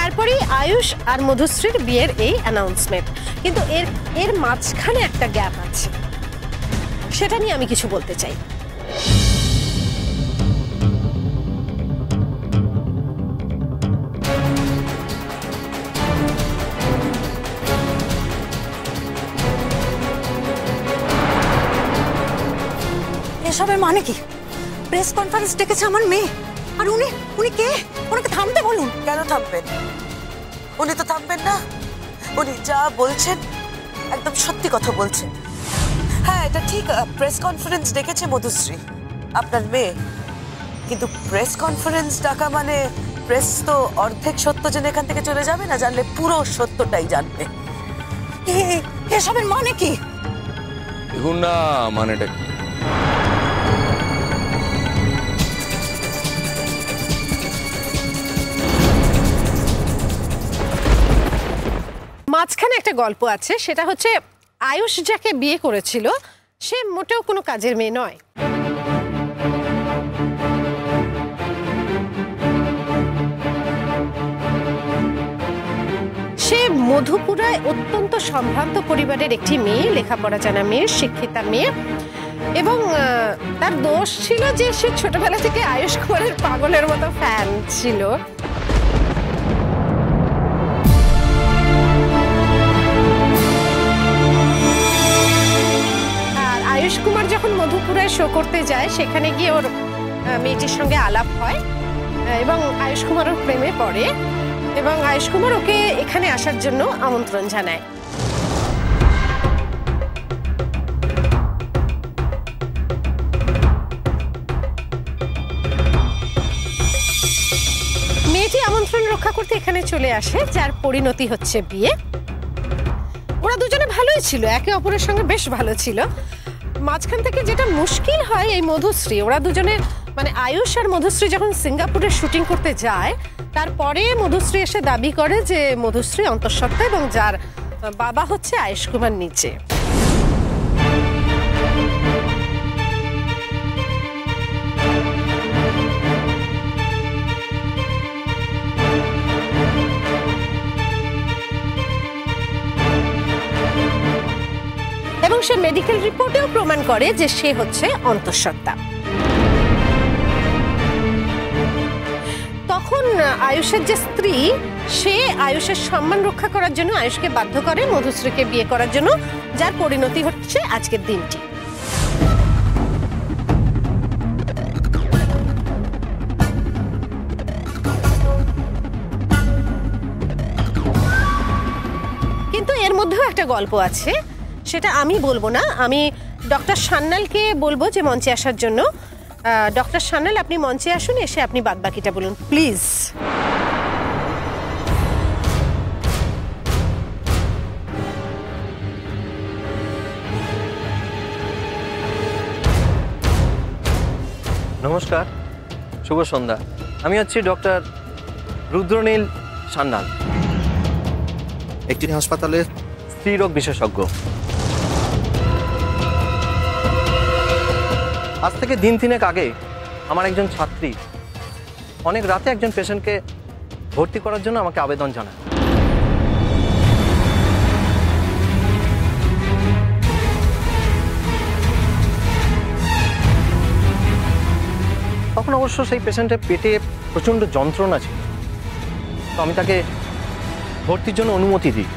তারপরেই আয়ুষ আর মধুশ্রীর বিয়ের এই অ্যানাউন্সমেন্ট। কিন্তু এর মাঝখানে একটা গ্যাপ আছে, সেটা নিয়ে আমি কিছু বলতে চাই। এসবের মানে কি? প্রেস কনফারেন্স ডেকেছে আমার মেয়ে, আর উনি কে? ওনাকে থামতে বলুন। কেন থামবেন? উনি তো থামবেন না। উনি যা বলছেন একদম সত্যি কথা বলছেন। হ্যাঁ, এটা ঠিক, প্রেস কনফারেন্স ডেকেছে মধুশ্রী, আপনার মেয়ে। কিন্তু প্রেস কনফারেন্স ডাকা মানে প্রেস তো অর্ধেক সত্য জেনে এখান থেকে চলে যাবে না, জানলে পুরো সত্যটাই জানবে। এসবের মানে কি? দেখুন না, মানেটা কি? মাঝখানে একটা গল্প আছে, সেটা হচ্ছে আয়ুষ যাকে বিয়ে করেছিল সে মোটেও কোনো কাজের মেয়ে নয়। সে মধুপুরায় অত্যন্ত সম্ভ্রান্ত পরিবারের একটি মেয়ে, লেখাপড়া জানা মেয়ে, শিক্ষিতা মেয়ে। এবং তার দোষ ছিল যে সে ছোটবেলা থেকে আয়ুষ কুমারের পাগলের মতো ফ্যান ছিল। আয়ুষ কুমার যখন মধুপুরায় শো করতে যায়, সেখানে গিয়ে ওর মেয়েটির সঙ্গে আলাপ হয় এবং আয়ুষ কুমার ওর প্রেমে পড়ে এবং আয়ুষ কুমার ওকে এখানে আসার জন্য আমন্ত্রণ জানায়। মেয়েটি আমন্ত্রণ রক্ষা করতে এখানে চলে আসে, যার পরিণতি হচ্ছে বিয়ে। ওরা দুজনে ভালোই ছিল, একে অপরের সঙ্গে বেশ ভালো ছিল। মাঝখান থেকে যেটা মুশকিল হয় এই মধুশ্রী, ওরা দুজনে মানে আয়ুষ আর মধুশ্রী যখন সিঙ্গাপুরে শুটিং করতে যায়, তারপরে মধুশ্রী এসে দাবি করে যে মধুশ্রী অন্তঃসত্ত্বা এবং যার বাবা হচ্ছে আয়ুষ কুমার নিজে। এবং সে মেডিকেল রিপোর্টেও প্রমাণ করে যে সে হচ্ছে অন্তঃসত্ত্বা। তখন আয়ুষের যে স্ত্রী, সে আয়ুষের সম্মান রক্ষা করার জন্য আয়ুষকে বাধ্য করে মধুশ্রীকে বিয়ে করার জন্য, যার পরিণতি হচ্ছে আজকের দিনটি। কিন্তু এর মধ্যেও একটা গল্প আছে, সেটা আমি বলবো না, আমি ডক্টর সান্যালকে বলবো যে মঞ্চে আসার জন্য। ডক্টর সান্যাল, আপনি মঞ্চে আসুন, এসে আপনি বাদবাকিটা বলুন প্লিজ। নমস্কার, শুভ সন্ধ্যা। আমি হচ্ছি ডক্টর রুদ্রনীল সান্যাল, একটি হাসপাতালের স্ত্রীরোগ বিশেষজ্ঞ। আজ থেকে দিন তিনেক আগে আমার একজন ছাত্রী অনেক রাতে একজন পেশেন্টকে ভর্তি করার জন্য আমাকে আবেদন জানায়। তখন অবশ্য সেই পেশেন্টের পেটে প্রচণ্ড যন্ত্রণা ছিল, তো আমি তাকে ভর্তির জন্য অনুমতি দিই।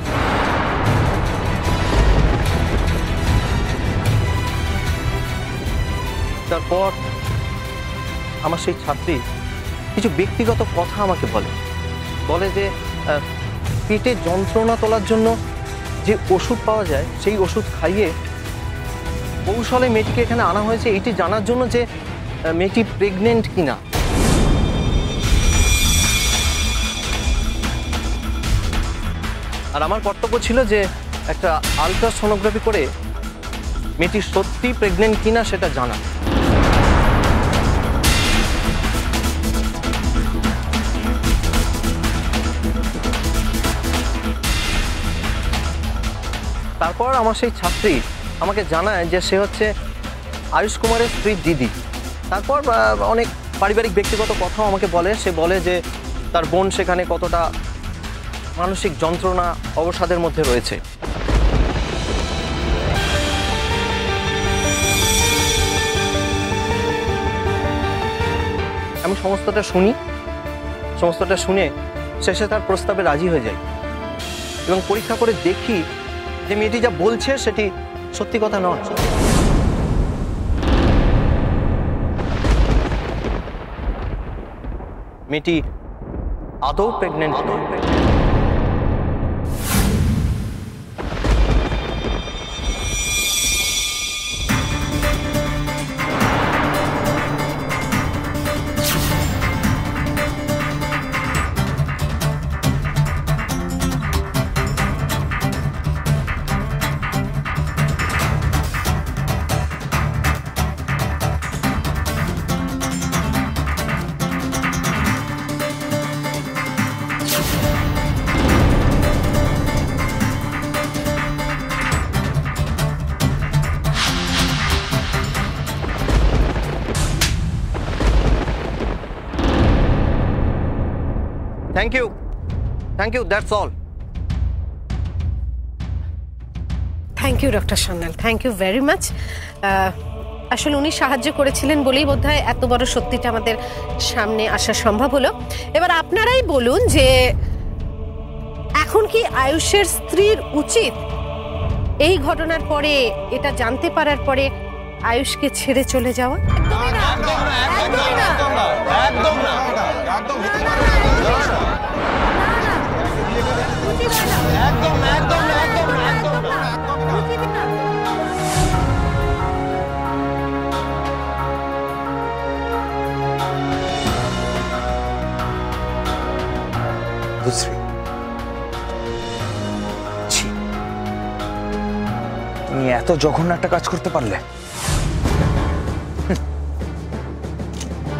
তারপর আমার সেই ছাত্রী কিছু ব্যক্তিগত কথা আমাকে বলে যে পেটে যন্ত্রণা তোলার জন্য যে ওষুধ পাওয়া যায়, সেই ওষুধ খাইয়ে কৌশলে মেয়েটিকে এখানে আনা হয়েছে এইটি জানার জন্য যে মেয়েটি প্রেগনেন্ট কিনা। আর আমার কর্তব্য ছিল যে একটা আলট্রাসোনোগ্রাফি করে মেয়েটি সত্যি প্রেগনেন্ট কিনা সেটা জানা। তারপর আমার সেই ছাত্রী আমাকে জানায় যে সে হচ্ছে আয়ুষ কুমারের স্ত্রী দিদি। তারপর অনেক পারিবারিক ব্যক্তিগত কথাও আমাকে বলে। সে বলে যে তার বোন সেখানে কতটা মানসিক যন্ত্রণা অবসাদের মধ্যে রয়েছে। আমি সমস্তটা শুনে শেষে তার প্রস্তাবে রাজি হয়ে যাই এবং পরীক্ষা করে দেখি যে মেয়েটি যা বলছে সেটি সত্যি কথা নয়। মেয়েটি আদৌ প্রেগনেন্ট নয়। Thank you, that's all. Thank you doctor Sanyal, thank you very much. আসলে উনি সাহায্য করেছিলেন বলেই বোধহয় এত বড় সত্যিটা আমাদের সামনে আসা সম্ভব হলো। এবার আপনারাই বলুন যে এখন কি আয়ুষের স্ত্রীর উচিত এই ঘটনার পরে, এটা জানতে পারার পরে আয়ুষকে ছেড়ে চলে যাওয়া? তুমি এত জঘন্য একটা কাজ করতে পারলে?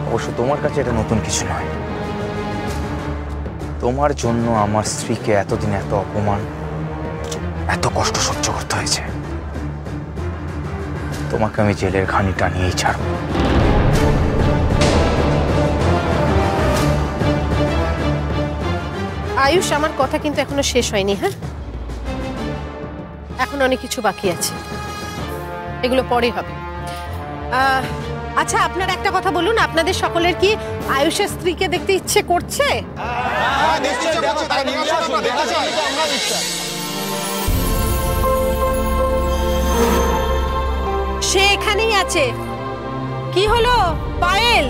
অবশ্য তোমার কাছে এটা নতুন কিছু নয়। তোমার জন্য আমার স্ত্রীকে এতদিন এত অপমান, এত কষ্ট সহ্য করতে হয়েছে। তোমাকে আমি জেলের ঘানি টানিয়েই ছাড়ব। আয়ুষ, আমার কথা কিন্তু এখনো শেষ হয়নি। হ্যাঁ, এখন অনেক কিছু বাকি আছে, এগুলো পরে হবে। আচ্ছা, আপনারা একটা কথা বলুন, আপনাদের সকলের কি আয়ুষের স্ত্রীকে দেখতে ইচ্ছে করছে? সে এখানেই আছে। কি হলো পায়েল,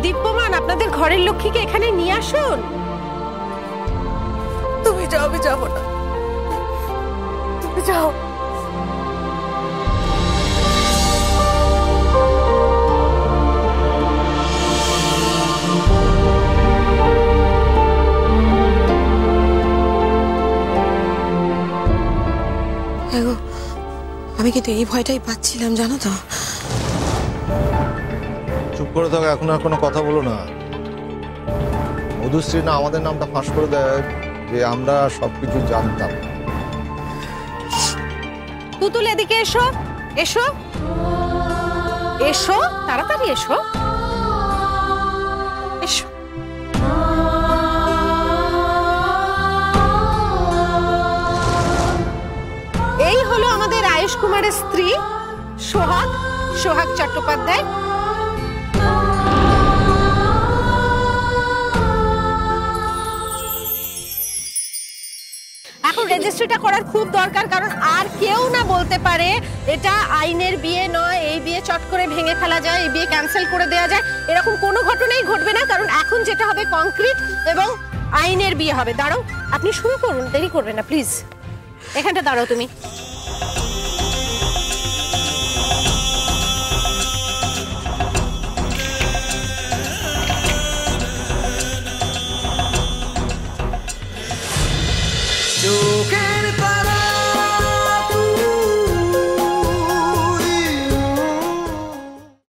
দীপ্যমান, আপনাদের ঘরের লক্ষ্মীকে এখানে নিয়ে আসুন। তুমি যাও, আমি যাবো না। তুমি যাও। আমি কিন্তু এই ভয়টাই পাচ্ছিলাম, জানো তো। চুপ করে থাকো, এখন আর কোনো কথা বলো না। মধুশ্রী না আমাদের নামটা ফাঁস করে দেয় যে আমরা সবকিছু জানতাম। তুতুল, এদিকে এসো, এসো এসো, তাড়াতাড়ি এসো, এসো। এই হলো আমাদের আয়ুষ কুমারের স্ত্রী সোহাগ চট্টোপাধ্যায়। এখন রেজিস্ট্রিটা করার খুব দরকার, কারণ আর কেউ না বলতে পারে এটা আইনের বিয়ে নয়, এই বিয়ে চট করে ভেঙে ফেলা যায়, এই বিয়ে ক্যান্সেল করে দেওয়া যায়, এরকম কোনো ঘটনাই ঘটবে না। কারণ এখন যেটা হবে কংক্রিট এবং আইনের বিয়ে হবে। দাঁড়াও, আপনি শুরু করুন, দেরি করবেন না প্লিজ। এখানটা দাঁড়াও তুমি।